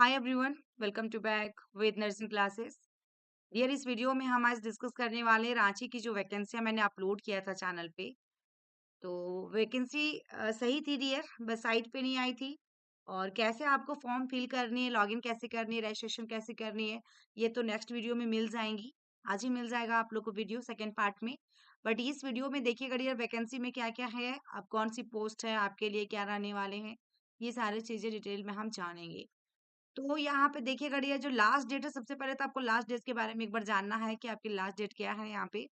Hi everyone, welcome to back with nursing classes. Dear, इस video में हम आज डिस्कस करने वाले हैं रांची की जो वैकेंसियां मैंने अपलोड किया था चैनल पे। तो वैकेंसी सही थी डियर, बस साइट पे नहीं आई थी। और कैसे आपको फॉर्म फिल करनी है, लॉगिन कैसे करनी है, रजिस्ट्रेशन कैसे करनी है, ये तो नेक्स्ट वीडियो में मिल जाएंगी। आज ही मिल जाएगा आप लोग को वीडियो सेकेंड पार्ट में। बट इस वीडियो में देखिएगा डियर, वैकेंसी में क्या क्या है, अब कौन सी पोस्ट है, आपके लिए क्या रहने वाले हैं, ये सारी चीजें डिटेल में हम जानेंगे। तो यहाँ पे देखिएगा डियर, जो लास्ट डेट है, सबसे पहले तो आपको लास्ट डेट के बारे में एक बार जानना है कि आपकी लास्ट डेट क्या है। यहाँ पे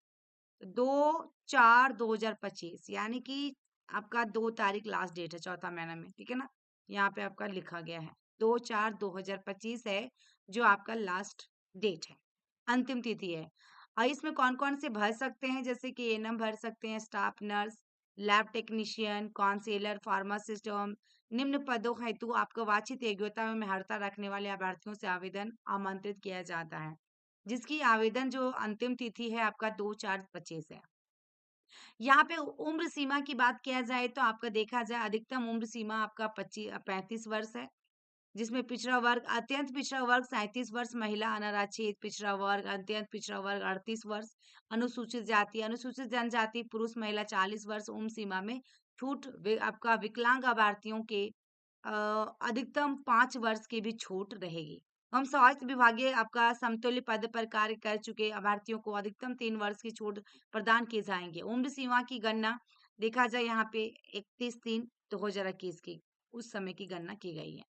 2/4/2025 यानी कि आपका 2 तारीख लास्ट डेट है चौथा महीना में, ठीक है ना। यहाँ पे आपका लिखा गया है 2/4/2025 है जो आपका लास्ट डेट है, अंतिम तिथि है। और इसमें कौन कौन से भर सकते हैं, जैसे कि एएनएम भर सकते हैं, staff nurse, lab technician, counsellor, pharmacist. निम्न पदों हेतु आपको वांछित योग्यता में अर्हता रखने वाले अभ्यर्थियों से आवेदन आमंत्रित किया जाता है, जिसकी आवेदन जो अंतिम तिथि है आपका 2/4/25 है। यहाँ पे उम्र सीमा की बात किया जाए तो आपका देखा जाए अधिकतम उम्र सीमा आपका 35 वर्ष है, जिसमें पिछड़ा वर्ग, अत्यंत पिछड़ा वर्ग 37 वर्ष, महिला अनारक्षित पिछड़ा वर्ग, अत्यंत पिछड़ा वर्ग 38 वर्ष, अनुसूचित जाति, अनुसूचित जनजाति पुरुष महिला 40 वर्ष उम्र सीमा में छूट। आपका विकलांग अभ्यर्थियों के अधिकतम 5 वर्ष की भी छूट रहेगी। हम स्वास्थ्य विभागीय आपका समतुल्य पद पर कार्य कर चुके अभ्यर्थियों को अधिकतम 3 वर्ष की छूट प्रदान की जाएंगे। उम्र सीमा की गणना देखा जाए यहाँ पे 31/3/2021 की उस समय की गणना की गई है।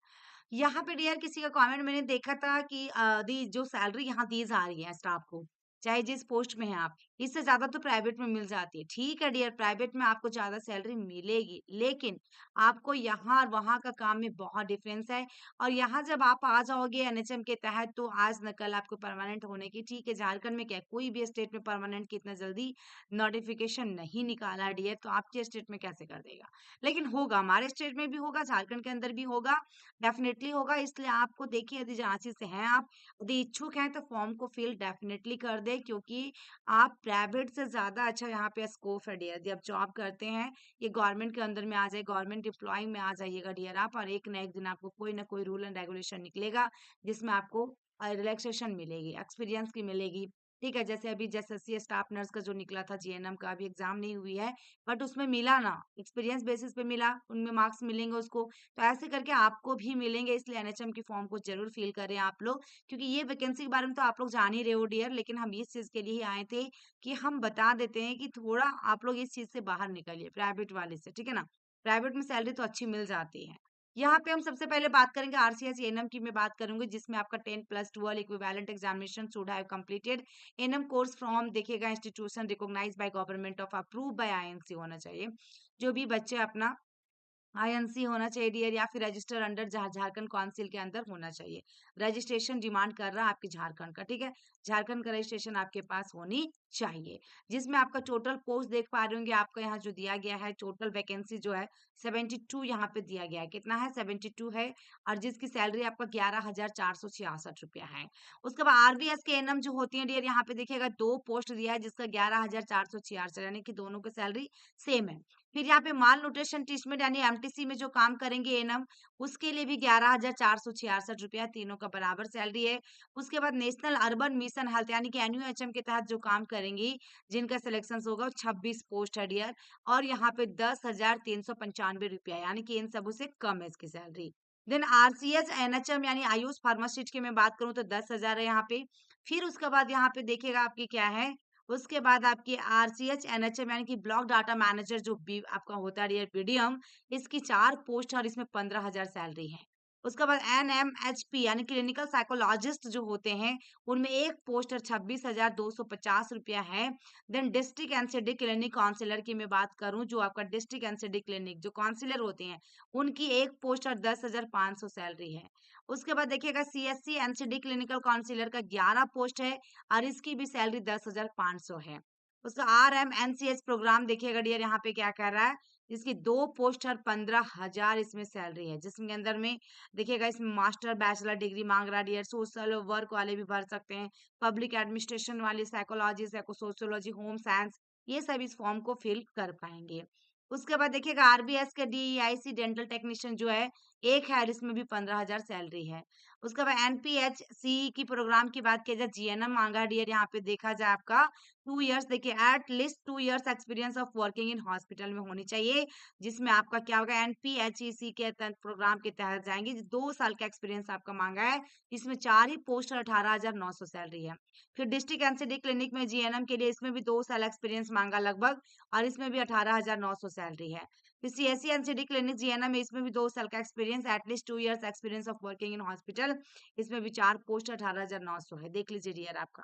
यहाँ पे डियर किसी का कमेंट मैंने देखा था कि दी जो सैलरी यहाँ दी जा रही है स्टाफ को, चाहे जिस पोस्ट में है आप, इससे ज्यादा तो प्राइवेट में मिल जाती है। ठीक है डियर, प्राइवेट में आपको ज्यादा सैलरी मिलेगी, लेकिन आपको यहाँ और वहाँ का काम में बहुत डिफरेंस है। और यहाँ जब आप आ जाओगे एनएचएम के तहत, तो आज न कल आपको परमानेंट होने की, ठीक है, झारखंड में क्या कोई भी स्टेट में परमानेंट की इतना जल्दी नोटिफिकेशन नहीं निकाला डियर, तो आपके स्टेट में कैसे कर देगा। लेकिन होगा, हमारे स्टेट में भी होगा, झारखंड के अंदर भी होगा, डेफिनेटली होगा। इसलिए आपको देखिए, यदि रांची से हैं आप, यदि इच्छुक हैं, तो फॉर्म को फिल डेफिनेटली कर दे, क्योंकि आप प्राइवेट से ज्यादा अच्छा यहाँ पे स्कोप है डियर। यदि आप जॉब करते हैं, ये गवर्नमेंट के अंदर में आ जाए, गवर्नमेंट एम्प्लॉय में आ जाइएगा डियर आप, और एक ना एक दिन आपको कोई ना कोई रूल एंड रेगुलेशन निकलेगा जिसमें आपको रिलैक्सेशन मिलेगी, एक्सपीरियंस की मिलेगी। ठीक है, जैसे अभी एसएससी स्टाफ नर्स का जो निकला था, जीएनएम का अभी एग्जाम नहीं हुई है, बट उसमें मिला ना, एक्सपीरियंस बेसिस पे मिला, उनमें मार्क्स मिलेंगे उसको। तो ऐसे करके आपको भी मिलेंगे, इसलिए एनएचएम की फॉर्म को जरूर फिल करें आप लोग, क्योंकि ये वैकेंसी के बारे में तो आप लोग जान ही रहे हो डियर। लेकिन हम इस चीज के लिए ही आए थे कि हम बता देते हैं कि थोड़ा आप लोग इस चीज से बाहर निकलिए, प्राइवेट वाले से, ठीक है ना। प्राइवेट में सैलरी तो अच्छी मिल जाती है। यहाँ पे हम सबसे पहले बात करेंगे आरसीएस एएनएम की, मैं बात करूंगी, जिसमें आपका 10+12 equivalent examination should have completed ANM course from, देखिएगा, institution recognised by government of, approve by INC होना चाहिए। जो भी बच्चे अपना आईएनसी होना चाहिए डियर, या फिर रजिस्टर अंडर झारखंड काउंसिल के अंदर होना चाहिए। रजिस्ट्रेशन डिमांड कर रहा है आपके झारखंड का, ठीक है, झारखंड का रजिस्ट्रेशन आपके पास होनी चाहिए। जिसमें आपका टोटल पोस्ट देख पा रहे होंगे, आपका यहाँ जो दिया गया है टोटल वैकेंसी जो है 72 यहाँ पे दिया गया है। कितना है? 72 है। और जिसकी सैलरी आपका 11,466 रुपया है। उसके बाद आरबीएस के एनएम जो होती है डियर, यहाँ पे देखिएगा 2 पोस्ट दिया है जिसका 11,466, यानी कि दोनों की सैलरी सेम है। फिर यहाँ पे माल न्यूट्रिशन ट्रीटमेंट यानी एमटीसी में जो काम करेंगे एनम, उसके लिए भी 11,466 रुपया, तीनों का बराबर सैलरी है। उसके बाद नेशनल अर्बन मिशन हेल्थ यानी कि एनयूएचएम के तहत जो काम करेंगी, जिनका सिलेक्शन होगा, 26 पोस्ट है डियर, और यहाँ पे 10,395 रुपया, यानी कि इन सबों से कम है इसकी सैलरी। देन आरसीएच एनएचएम यानी आयुष फार्मासिस्ट की मैं बात करूं तो 10,000 है यहाँ पे। फिर उसके बाद यहाँ पे देखिएगा आपकी क्या है, उसके बाद आपकी आरसीएच एनएचएम यानी कि ब्लॉक डाटा मैनेजर जो बी आपका होता है बीडीएम, इसकी 4 पोस्ट और इसमें 15,000 सैलरी है। उसके बाद एनएमएचपी यानी क्लिनिकल साइकोलॉजिस्ट जो होते हैं, उनमें 1 पोस्ट और 26,250 रुपया है। Then district NCD clinic counsellor की मैं बात करूं, जो आपका डिस्ट्रिक्ट एनसीडी क्लिनिक जो काउंसिलर होते हैं, उनकी 1 पोस्ट और 10,500 सैलरी है। उसके बाद देखिएगा सीएससी एनसीडी क्लिनिकल काउंसिलर का 11 पोस्ट है, और इसकी भी सैलरी 10,500 है। उसका RMNCH प्रोग्राम देखिएगा डियर, यहाँ पे क्या कर रहा है, इसकी 2 पोस्ट और 15,000 इसमें सैलरी है, जिसके अंदर में देखिएगा इसमें मास्टर बैचलर डिग्री मांग रहा है डियर। सोशल वर्क वाले भी भर सकते हैं, पब्लिक एडमिनिस्ट्रेशन वाले, साइकोलॉजी, सोशियोलॉजी, होम साइंस, ये सब इस फॉर्म को फिल कर पाएंगे। उसके बाद देखिएगा आरबीएस के डीईआईसी डेंटल टेक्नीशियन जो है, एक है और इसमें भी 15,000 सैलरी है। उसके बाद एनपीएचसी की प्रोग्राम की बात की जाए, जीएनएम मांगा डियर, यहाँ पे देखा जाए आपका 2 इयर्स, देखिए at least 2 years experience of working in hospital में होनी चाहिए, जिसमें आपका क्या होगा, एनपीएचईसी के तहत प्रोग्राम के तहत जाएंगे। 2 साल का एक्सपीरियंस आपका मांगा है, इसमें 4 ही पोस्ट और 18,900 सैलरी है। फिर डिस्ट्रिक्ट एनसीडी क्लिनिक में जीएनएम के लिए इसमें भी 2 साल एक्सपीरियंस मांगा लगभग, और इसमें भी 18,900 सैलरी है। फिर सीएससी एनसीडी क्लिनिक जीएनएम में इसमें भी 2 साल का experience, at least 2 years experience of working in hospital, इसमें भी 4 पोस्ट 18,900 है, देख लीजिए डियर आपका।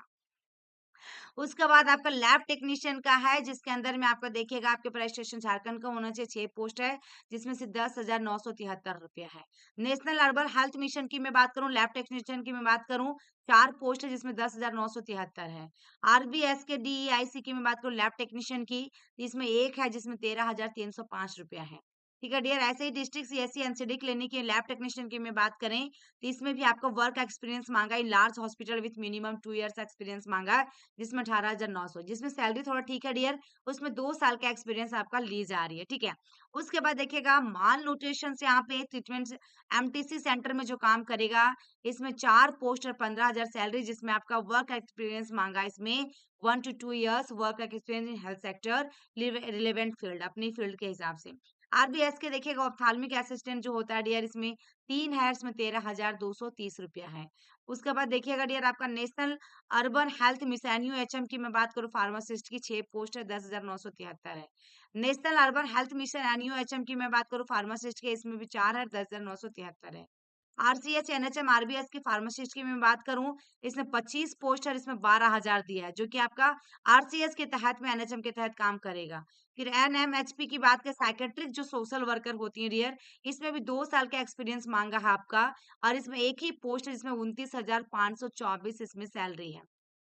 उसके बाद आपका लैब टेक्नीशियन का है, जिसके अंदर में आपका देखिएगा आपके प्राइस स्टेशन झारखंड का होना चाहिए, 6 पोस्ट है, जिसमें से 10,973 रुपया है। नेशनल अर्बन हेल्थ मिशन की मैं बात करूं, लैब टेक्नीशियन की मैं बात करूं, 4 पोस्ट है, जिसमें 10,973 है। आरबीएस के डीईआईसी की मैं बात करूं लैब टेक्नीशियन की, इसमें 1 है, जिसमें 13,305 रुपया है। ठीक है डियर, ऐसे ही डिस्ट्रिक्ट सीएससी एनसीडी क्लिनिक के लैब टेक्नीशियन की मैं बात करें, तो इसमें भी आपका वर्क एक्सपीरियंस मांगा है, large hospital with minimum 2 years experience मांगा है, जिसमें 18,900, जिसमें सैलरी थोड़ा ठीक है डियर, उसमें 2 साल का एक्सपीरियंस आपका ली जा रही है, ठीक है। उसके बाद देखिएगा माल न्यूट्रिशन से यहाँ पे ट्रीटमेंट एमटीसी सेंटर में जो काम करेगा, इसमें 4 पोस्ट और 15,000 सैलरी, जिसमें आपका वर्क एक्सपीरियंस मांगा है, इसमें 1 to 2 years work experience in health sector, relevant field, अपनी फील्ड के हिसाब से। आरबीएस के देखिएगा ऑप्थाल्मिक असिस्टेंट जो होता है डियर, इसमें 3 है, इसमें 13,230 रुपया है। उसके बाद देखिएगा डियर आपका national urban health mission NUHM की मैं बात करूं, फार्मासिस्ट की 6 पोस्ट है, 10,973 है। National urban health mission NUHM की मैं बात करूं फार्मासिस्ट के, इसमें भी 4 है, 10,973 है। आरसीएच एनएचएम आरबीएस की फार्मासिस्ट की मैं बात करूं, इसमें 25 पोस्ट है, इसमें 12,000 दिया है, जो कि आपका आरसीएस के तहत में एनएचएम के तहत काम करेगा। फिर एनएमएचपी की बात करें, साइकेट्रिक जो सोशल वर्कर होती है डियर, इसमें भी 2 साल का एक्सपीरियंस मांगा है आपका, और इसमें एक ही पोस्ट है, जिसमें 29,524 इसमें सैलरी है।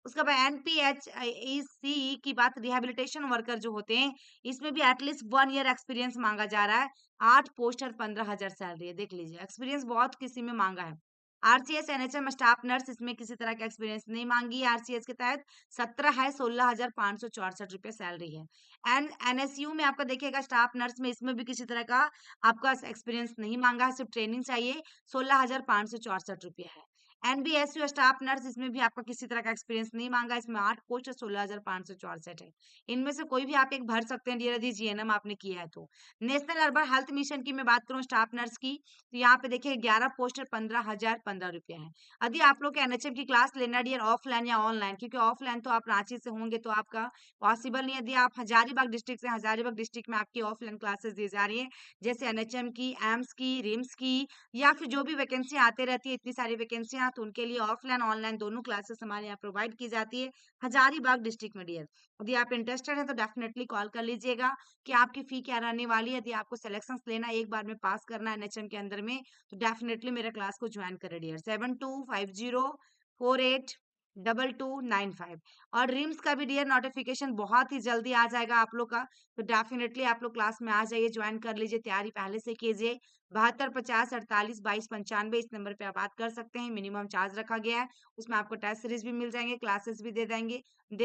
उसके बाद एनपीएचईसी की बात, रिहैबिलिटेशन वर्कर जो होते हैं, इसमें भी एटलीस्ट 1 ईयर एक्सपीरियंस मांगा जा रहा है, 8 पोस्ट और 15,000 सैलरी है, देख लीजिए एक्सपीरियंस बहुत किसी में मांगा है। आरसीएस एनएचएम स्टाफ नर्स, इसमें किसी तरह का एक्सपीरियंस नहीं मांगी है आरसीएस के तहत, 17 है, 16,564 रुपये सैलरी है। एंड एनएसयू में आपका देखिएगा स्टाफ नर्स में, इसमें भी किसी तरह का आपका एक्सपीरियंस नहीं मांगा है, सिर्फ ट्रेनिंग चाहिए, 16,564 रुपये है। एनबीएसयू स्टाफ नर्स, इसमें भी आपका किसी तरह का एक्सपीरियंस नहीं मांगा, इसमें 8 पोस्ट 16,564 है। इनमें से कोई भी आप एक भर सकते हैं डियर, यदि जीएनएम आपने किया है तो। नेशनल अर्बन हेल्थ मिशन की मैं बात करूं स्टाफ नर्स की, तो यहाँ पे देखिए 11 पोस्ट 15,015 रुपया है। यदि आप लोग के एनएचएम की क्लास लेना डियर ऑफलाइन या ऑनलाइन, क्योंकि ऑफलाइन तो आप रांची से होंगे तो आपका पॉसिबल नहीं है। यदि आप हजारीबाग डिस्ट्रिक्ट से, हजारीबाग डिस्ट्रिक्ट में आपकी ऑफलाइन क्लासेस दी जा रही है, जैसे एनएचएम की, एम्स की, रिम्स की, या फिर जो भी वैकेंसी आते रहती है, इतनी सारी वैकेंसियां, तो उनके लिए ऑफलाइन ऑनलाइन दोनों क्लासेस हमारे यहाँ प्रोवाइड की जाती है हजारीबाग डिस्ट्रिक्ट में डियर। यदि आप इंटरेस्टेड है तो डेफिनेटली कॉल कर लीजिएगा कि आपकी फी क्या रहने वाली है। यदि आपको सिलेक्शन लेना है, एक बार में पास करना है एनएचएम के अंदर में, तो डेफिनेटली मेरे क्लास को ज्वाइन करें डियर। 7250482295। और रिम्स का भी डियर नोटिफिकेशन बहुत ही जल्दी आ जाएगा आप लोग का, तो डेफिनेटली आप लोग क्लास में आ जाइए, ज्वाइन कर लीजिए, तैयारी पहले से कीजिए। 7250482295 इस नंबर पे आप बात कर सकते हैं। मिनिमम चार्ज रखा गया है, उसमें आपको टेस्ट सीरीज भी मिल जाएंगे, क्लासेस भी दे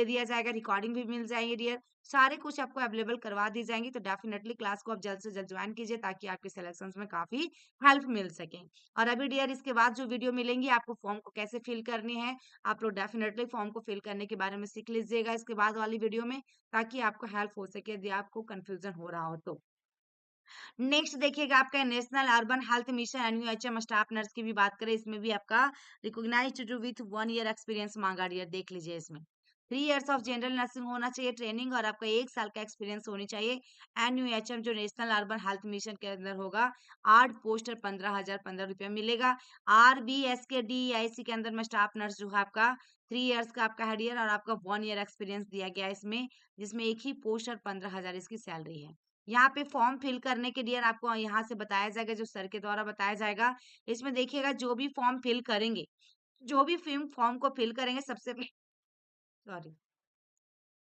दिया जाएगा, रिकॉर्डिंग भी मिल जाएंगे डियर, सारे कुछ आपको अवेलेबल करवा दी जाएंगी। तो डेफिनेटली क्लास को आप जल्द से जल्द ज्वाइन कीजिए, ताकि आपके सिलेक्शंस में काफी हेल्प मिल सके। और अभी डियर इसके बाद जो वीडियो मिलेंगी, आपको फॉर्म को कैसे फिल करनी है, आप लोग डेफिनेटली फॉर्म को फिल करने के बारे में सीख लीजिएगा इसके बाद वाली वीडियो में, ताकि आपको हेल्प हो सके यदि आपको कंफ्यूजन हो रहा हो तो। नेक्स्ट देखिएगा आपका national urban health mission NUHM staff nurse की भी बात करें, इसमें भी आपका रिकॉग्नाइज्ड विथ 1 ईयर एक्सपीरियंस मांगा डियर, देख लीजिए इसमें 3 इयर्स ऑफ जनरल नर्सिंग होना चाहिए ट्रेनिंग, और आपका 1 साल का एक्सपीरियंस होनी चाहिए। एनयूएचएम जो नेशनल अर्बन हेल्थ मिशन के अंदर होगा, 8 पोस्ट 15,015 रुपया मिलेगा। आरबीएस के डीआईसी के अंदर में स्टाफ नर्स जो है आपका 3 इयर्स का आपका है डियर, और आपका 1 ईयर एक्सपीरियंस दिया गया है इसमें, जिसमें एक ही पोस्ट और 15,000 इसकी सैलरी है। यहाँ पे फॉर्म फिल करने के डियर आपको यहाँ से बताया जाएगा, जो सर के द्वारा बताया जाएगा। इसमें देखिएगा जो भी फॉर्म फिल करेंगे, जो भी फॉर्म को फिल करेंगे, सॉरी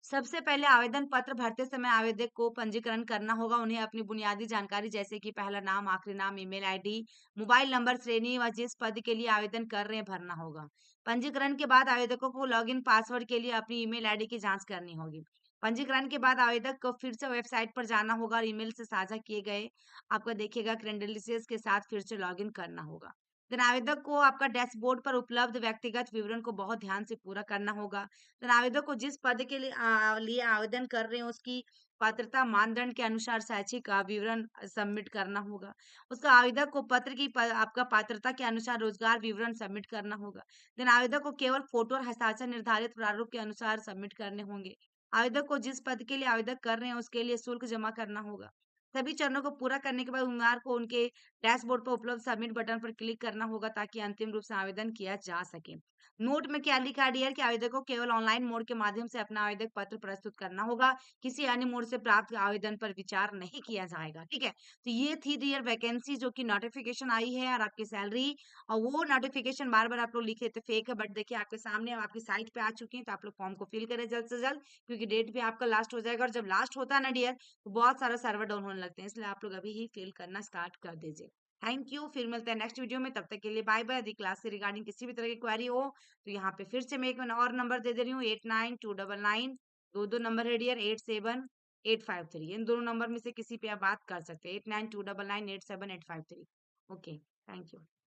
सबसे पहले आवेदन पत्र भरते समय आवेदक को पंजीकरण करना होगा। उन्हें अपनी बुनियादी जानकारी, जैसे कि पहला नाम, आखिरी नाम, ईमेल आईडी, मोबाइल नंबर, श्रेणी व जिस पद के लिए आवेदन कर रहे हैं भरना होगा। पंजीकरण के बाद आवेदकों को लॉगिन पासवर्ड के लिए अपनी ईमेल आईडी की जांच करनी होगी। पंजीकरण के बाद आवेदक को फिर से वेबसाइट पर जाना होगा और ईमेल से साझा किए गए आपका देखिएगा क्रेडेंशियल्स के साथ फिर से लॉगिन करना होगा। देन आवेदक को आपका डैशबोर्ड पर उपलब्ध व्यक्तिगत विवरण को बहुत ध्यान से पूरा करना होगा। देन आवेदक को जिस पद के लिए आवेदन कर रहे हैं उसकी पात्रता मानदंड के अनुसार शैक्षिक विवरण सबमिट करना होगा। उसका आवेदक को पत्र की आपका पात्रता के अनुसार रोजगार विवरण सबमिट करना होगा। देन आवेदक को केवल फोटो और हस्ताक्षर निर्धारित प्रारूप के अनुसार सबमिट करने होंगे। आवेदक को जिस पद के लिए आवेदन कर रहे हैं उसके लिए शुल्क जमा करना होगा। सभी चरणों को पूरा करने के बाद उम्मीदवार को उनके डैशबोर्ड पर उपलब्ध सबमिट बटन पर क्लिक करना होगा ताकि अंतिम रूप से आवेदन किया जा सके। नोट में क्या लिखा है डियर कि आवेदक को केवल ऑनलाइन मोड के माध्यम से अपना आवेदन पत्र प्रस्तुत करना होगा। किसी अन्य मोड से प्राप्त आवेदन पर विचार नहीं किया जाएगा। ठीक है, तो ये थी डियर वैकेंसी जो कि नोटिफिकेशन आई है और आपकी सैलरी और वो नोटिफिकेशन बार बार आप लोग लिखे थे फेक है, बट देखिए आपके सामने अब आपकी साइट पे आ चुकी है, तो आप लोग फॉर्म को फिल करें जल्द से जल्द क्योंकि डेट भी आपका लास्ट हो जाएगा और जब लास्ट होता है ना डियर तो बहुत सारा सर्वर डाउन होने लगते हैं, इसलिए आप लोग अभी ही फिल करना स्टार्ट कर दीजिए। थैंक यू, फिर मिलते हैं नेक्स्ट वीडियो में, तब तक के लिए बाय बाय। यदि क्लास से रिगार्डिंग किसी भी तरह की क्वेरी हो तो यहाँ पे फिर से मैं एक और नंबर दे दे रही हूँ 892999, दो नंबर है डियर 87 853, इन दोनों नंबर में से किसी पे आप बात कर सकते हैं 89299987 853। Okay, thank you.